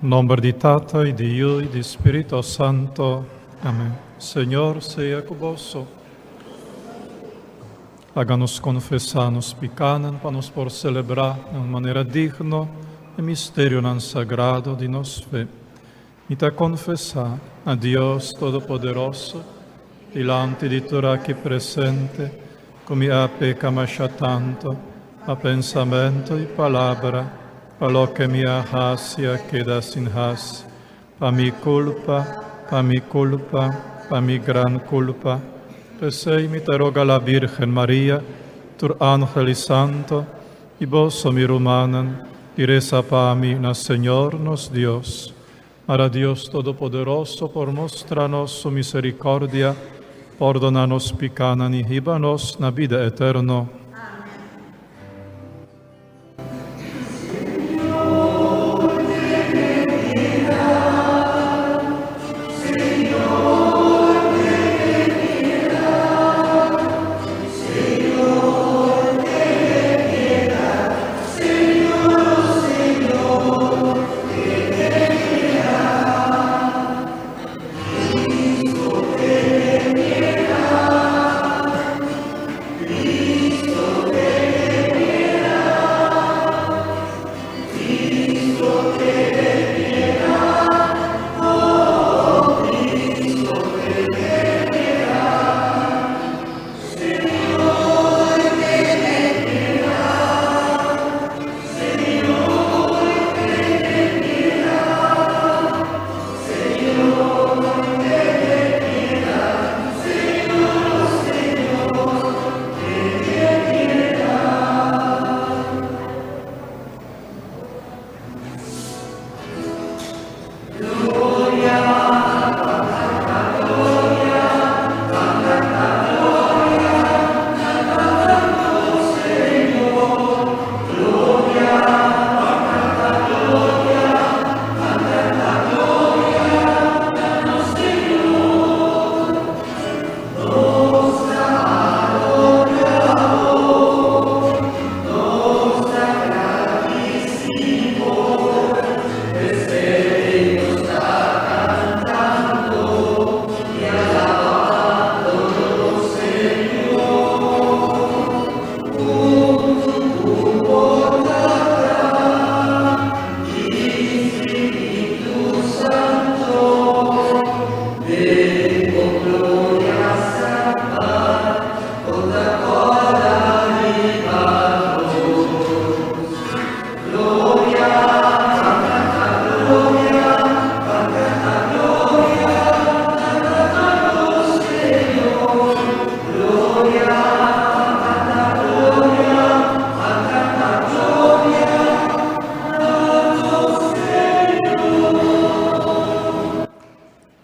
Nombre di Tata y de Hijo y de Espíritu Santo. Amén. Señor sea convosco. Háganos confessarnos picanan para nos por celebrar de maneira digna o mistério non sagrado de nos fé. E te confessar a Deus Todo-Poderoso, delante di tu aqui presente, come a pecamacha tanto, a pensamento e palavra, a lo que me arracia queda sin ras, pa mi culpa, pa mi gran culpa. Pesei-me te roga la Virgen María, tur ángel y santo, y vos mi rumanan, y reza pa mí, na Señor nos Dios. Para Dios Todopoderoso, por mostrarnos su misericordia, perdónanos picanan y híbanos na vida eterna.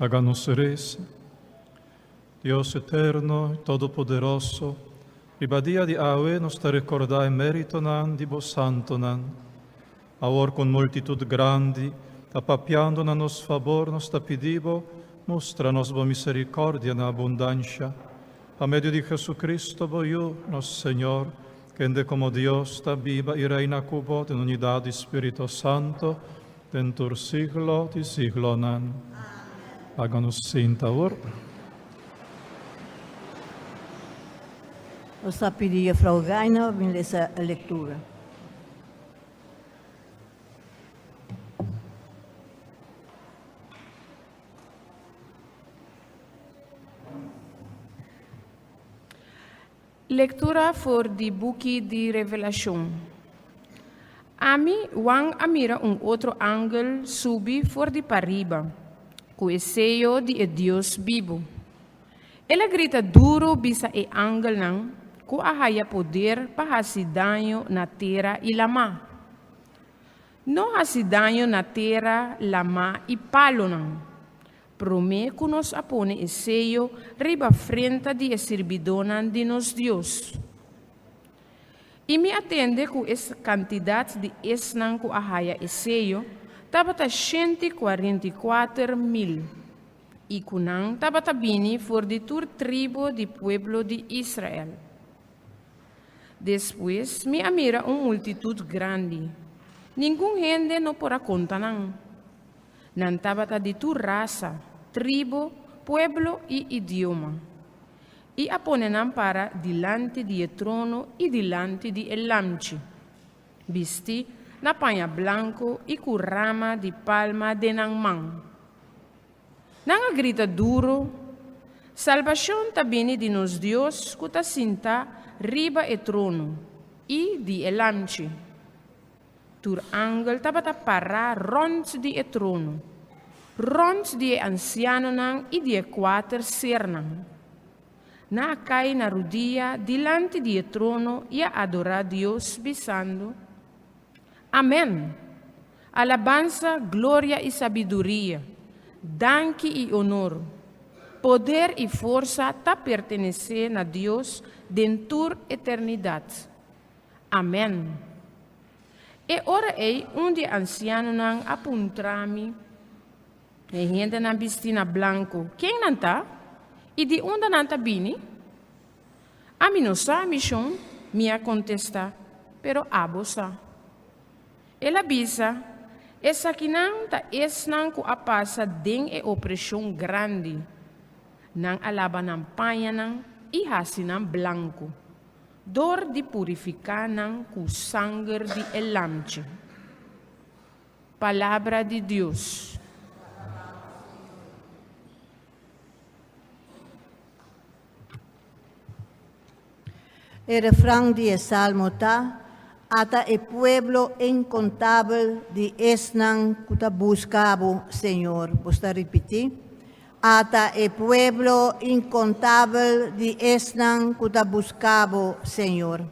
Háganos reza. Dios eterno, todopoderoso, ribadia di aue nos te recordai merito nan di vos santo nan. Ahora con multitud grande, apapiando na nos favor, nos te pedivo, mostra-nos vo misericordia na abundancia. A medio de Jesucristo, voyo, nosso Senhor, que ende como Dios está viva y reina cubo en unidad de Espíritu Santo, dentur siglo de siglo nan. Háganos cinta ahora. Eu só pedi a Frau Gainer vir ler essa leitura. Lectura voor die boekje de Revelação. Ami wang amira outro ángel subi for de pariba, com o sello de Deus vivo. Ela grita duro bisa e ángel não, com a haya poder para fazer danho na terra e lama. Não fazer danho na terra, lama e palo não. Prome que nos apone e sello riba frente de servidona de nos Deus. E me atende com essa quantidade de esnan que a haya e sello, tabata 144.000. E kunang tabata bini for de tur tribo de pueblo de Israel. Depois me amira multitud grande. Ninguém gente não porá conta não. Nantabata de tu raza, tribo, pueblo y idioma. Y aponenan para delante del trono y delante del lamchi. Visti na paña blanco y cu rama de palma de nangman. Nanga grita duro, salvación tabini de nos Dios, cuta sinta riba e trono, y de el lamchi. Tur angel tabata para rond de e trono, rond de anciano nang y de quater sernang. Na cai na rodia delante de trono e a adorar Dios besando. Amém. Alabanza, glória e sabedoria, danke e honor, poder e força ta pertencem a Deus dentur eternidade. Amém. E ora ei onde anciano nang apuntrami, e gente na vestina blanco, quem não tá? E de onde não tá bini? A mim não sa missão, minha contesta, pero abo sa. Ela bisa, essa que não tá esnan ku apasa den e opressão grande, nang alaba ng panha nang ihasi ng blanco, dor de purificar nang ku sangue de elamche. Palavra de Deus. El refrán de Salmo ta, ata el pueblo incontable de esnan kuta buscabo, Señor. ¿Puedo repetir? Ata el pueblo incontable de esnan kuta buscabo, Señor.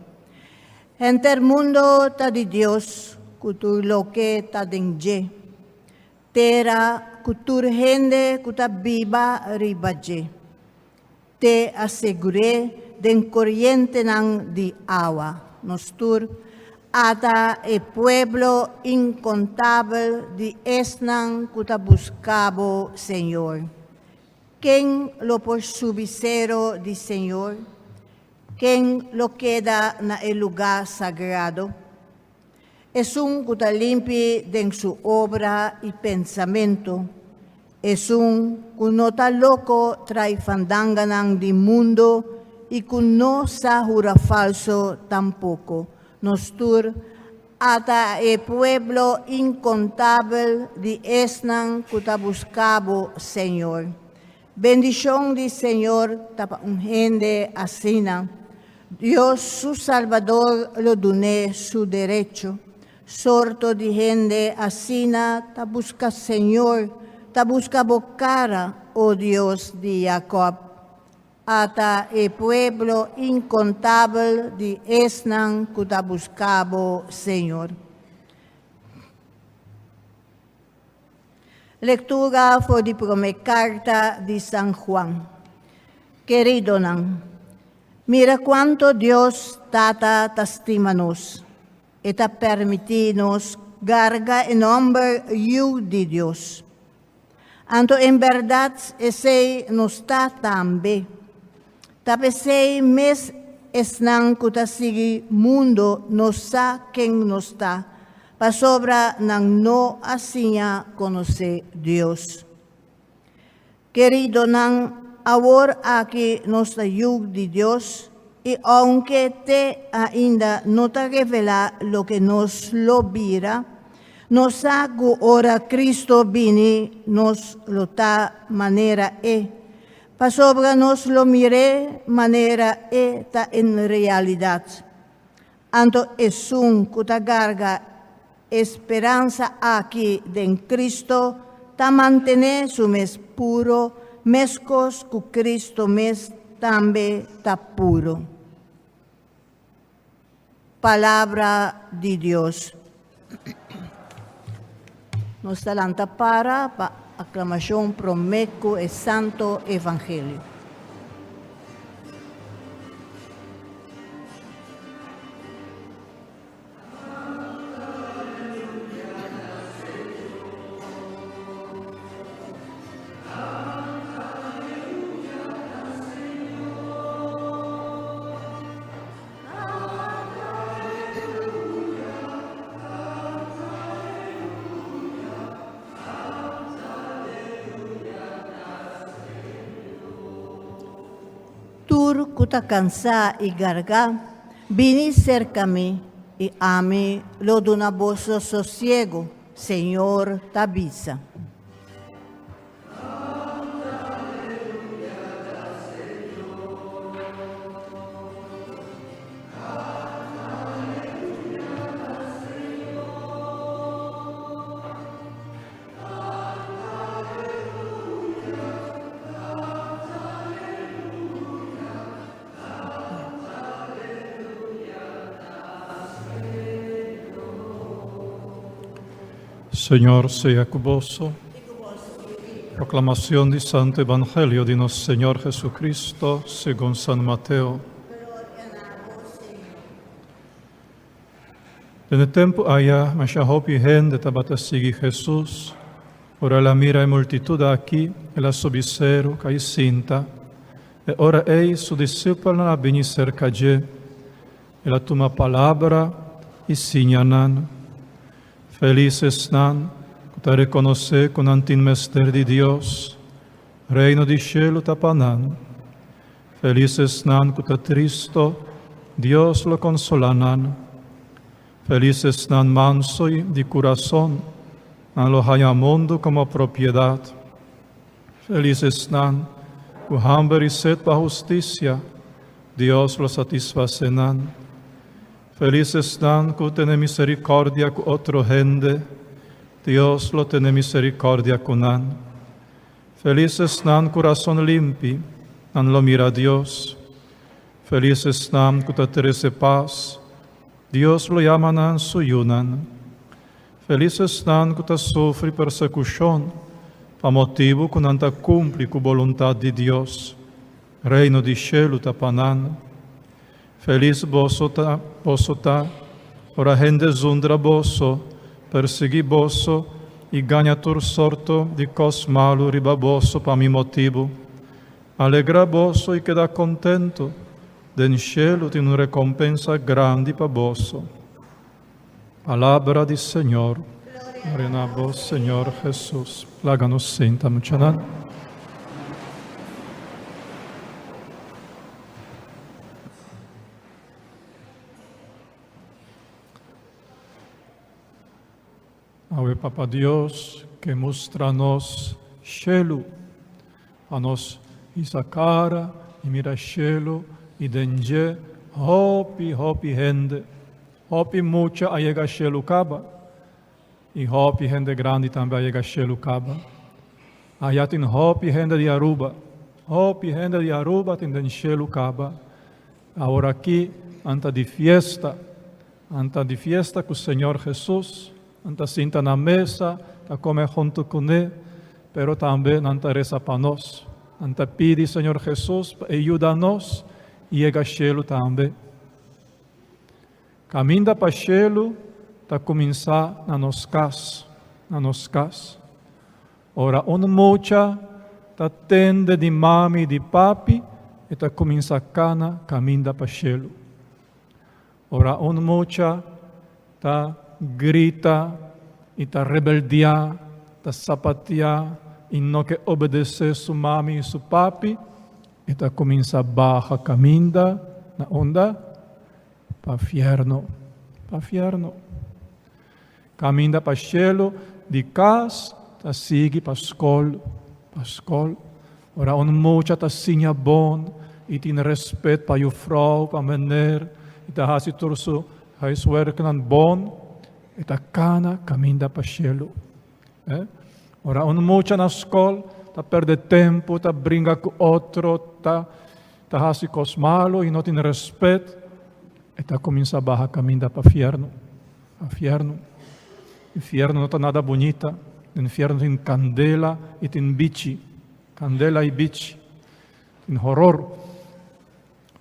Entre el mundo ta de Dios, kutur lo que ta denje. Tera kutur gente kuta viva ribaje. Te aseguré den corriente nang di agua. Nostur ata el pueblo incontable di esnan kuta buscabo, Señor. ¿Quién lo por su visero di Señor? ¿Quién lo queda na el lugar sagrado? Es un kuta limpi den su obra y pensamiento. Es un kunota loco trae fandanganang di mundo y kun no sa jura falso tampoco. Nostur ata el pueblo incontable di esnan kuta buscabo, Señor. Bendición di Señor tapa un gente asina. Dios su Salvador lo duné su derecho. Sorto di gente asina ta busca Señor, ta busca bocara, oh Dios de Jacob. Ata el pueblo incontable de esnan kuta buscabo, Señor. Lectura por la primera carta de San Juan. Querido nan, mira cuánto Dios tata testimanos, eta permitinos garga en nombre de Dios. Anto en verdad ese nos está también. Tapesei mes esnan kuta sigi mundo nos sa quien nos está. Pa sobra nang no asinya conoce Dios. Querido nang awor aquí nos ayud de Dios, y aunque te ainda no te revela lo que nos lo vira, nos hago ora Cristo vini, nos lo ta manera pa sobra nos lo mire manera ta en realidad. Anto es un kutagarga esperanza aquí en Cristo, ta mantener su mes puro, mescos cu Cristo mes tambe ta puro. Palabra de Dios. Nos talanta para aclamación promeco el Santo Evangelio. tur kuta cansa y garga, vini cerca mí y a mí lo donaboso sosiego, Señor, tabisa. Señor sea con vos. Proclamación del Santo Evangelio de nuestro Señor Jesucristo según San Mateo. En el tiempo allá, mashahopi gente tabata sigi Jesús, ora la mira e multitud aqui, e la sobicero, cai sinta, e ora ei su discípulo na beni cerca de, e la tuma palavra, e signanan. Felices nan, que te reconoce con antin mester de Dios, reino de cielo tapanan. Felices nan, que te tristo, Dios lo consolanan. Felices nan manso y de corazón, nan lo haya mundo como propiedad. Felices nan, que hambre y sed para justicia, Dios lo satisfacenan. Felices nan, que tiene misericordia con otro gente, Dios lo tiene misericordia con nan. Felices nan, corazón limpi, nan lo mira Dios. Felices nan, que te trece paz, Dios lo llama nan suyunan. Felices nan, que te sufre persecución, pa motivo que nan te cumpli con voluntad de Dios. Reino de cielo tapanan. Feliz boso ta, ora gente zundra boso, persegui boso, e ganha tur sorto de cos malo riba boso pa mi motivo. Alegra boso e queda contento, den cielo tem una recompensa grande pa boso. Palabra del Señor. Gloria a vos, Señor Jesús. Láganos senta muchanan. Ave Papa Dios, que mostra-nos cielo, a nos isa cara e mira cielo e denge hopi gente, hopi mucha a llega cielo caba e hopi gente grande também a llega cielo caba. Allá tem hopi gente de Aruba tem den cielo caba. Agora aqui anta de fiesta com o Senhor Jesus. Anta sinta na mesa, ta come junto com ele, pero também anta reza para nós. Anta pede, Senhor Jesus, ajuda-nos e chega ao cielo também. Caminha para o cielo, ta começar na nos casa. Ora, mucha ta tende de mami e de papi, e ta começa a cana, caminha para o cielo. Ora, mucha ta grita e ta rebeldia, ta sapatia, e não que obedecer su mami e su papi, e ta começa a baja caminda na onda pa fierno. Caminda pa cielo, de casa, ta sigue pa escola. Ora, mucha ta sinha bom, e tem respeito pa ju frau, pa mener, e ta hasi turso, huiswerken bom, e ta cana caminda para o cielo. Ora, mucha na escola, ta perde tempo, ta brinca com outro, ta hasi cos malo e não tem respeito, e ta começa a bajar caminda para o inferno. Inferno não está nada bonita, no inferno tem candela e tem bichi, tem horror.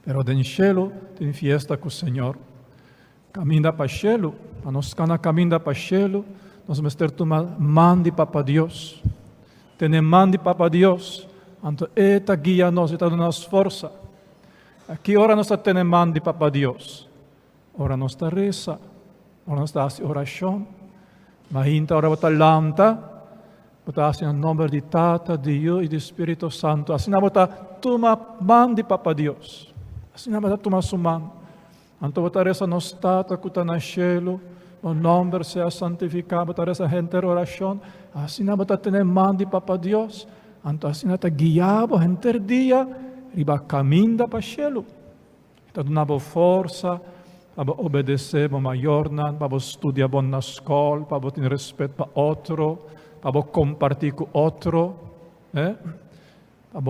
Pero no cielo tem fiesta com o Senhor. Caminda para o cielo, a nos cana caminda para o cielo, nós vamos ter uma mão de Papa Deus. Tem mão de Papa Deus, então eta guia-nos, eta dá-nos força. Aqui ora nós temos mão de Papa Deus. Ora nós está reza, ora nós está oração, mas ainda ora está lanta, Bota assim em nome de Tata, de Hijo e do Espírito Santo. Assim bota toma mão de Papa Deus. Assim bota toma sua mão. Anto bota essa nos Tata que está no cielo. O nome seja santificado. Bota essa gente oração. Assim bota ter mão de Papa Deus. Anto assim bota guiado gente dia. Riba caminho para o cielo. Está dando força. Para obedecer para maior, para estudar bom na escola, para ter respeito para outro, para compartir com outro, para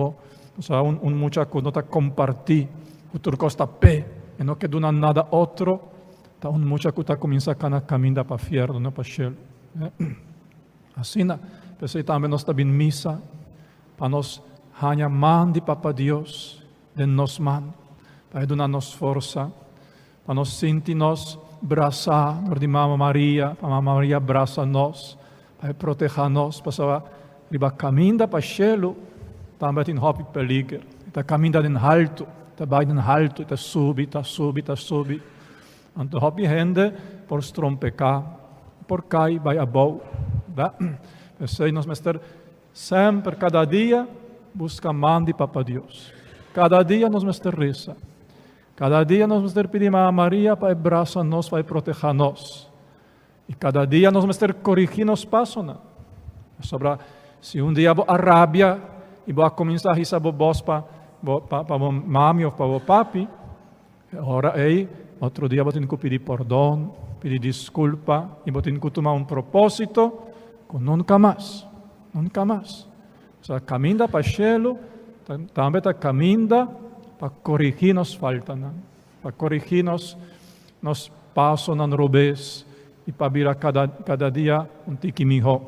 mucha coisa não compartir, o turco está pé, e não que do nada outro, tá mucha coisa começa a caminhar para o inferno, não para o céu. Assim, pensei também nós estamos em missa, para nós ganhar mão de Papa Deus, de nós mão, para dar-nos força. Para nós sentir-nos braçar, de Mama Maria, para Mama Maria abraça nós, para proteger-nos, para o caminho para o céu, também tem hope peligro, está caminhando em alto, está bem em alto, está sube. Então, hope gente por strompecar, por cai, vai abau, assim nós mestre sempre, cada dia, busca a mão de Papa Deus. Cada dia nós mestre reza. Cada dia nós vamos pedir a Maria para abraçar-nos, para proteger-nos. E cada dia nós vamos corrigir os passos. Sobre se um dia a rabia e vou começar a risar voz para mami ou para o papi, ora aí, outro dia vou ter que pedir perdão, pedir desculpa, e vou ter que tomar propósito, com nunca mais. O sea, caminha para o céu, também está caminhando para corrigir nos falta, para corrigir nos passos nos robes e para vir a cada dia tique melhor.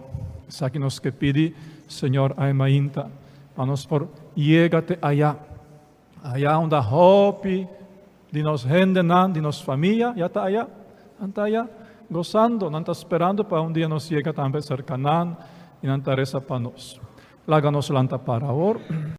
Isso que nos que pede, Senhor, a mainta, para nos por llegar allá onde a hope de nos gente, de nos família, já está allá, gozando, não está esperando para dia nos llegar também cercanan e não está reza para nós. Láganos lanta para ahora.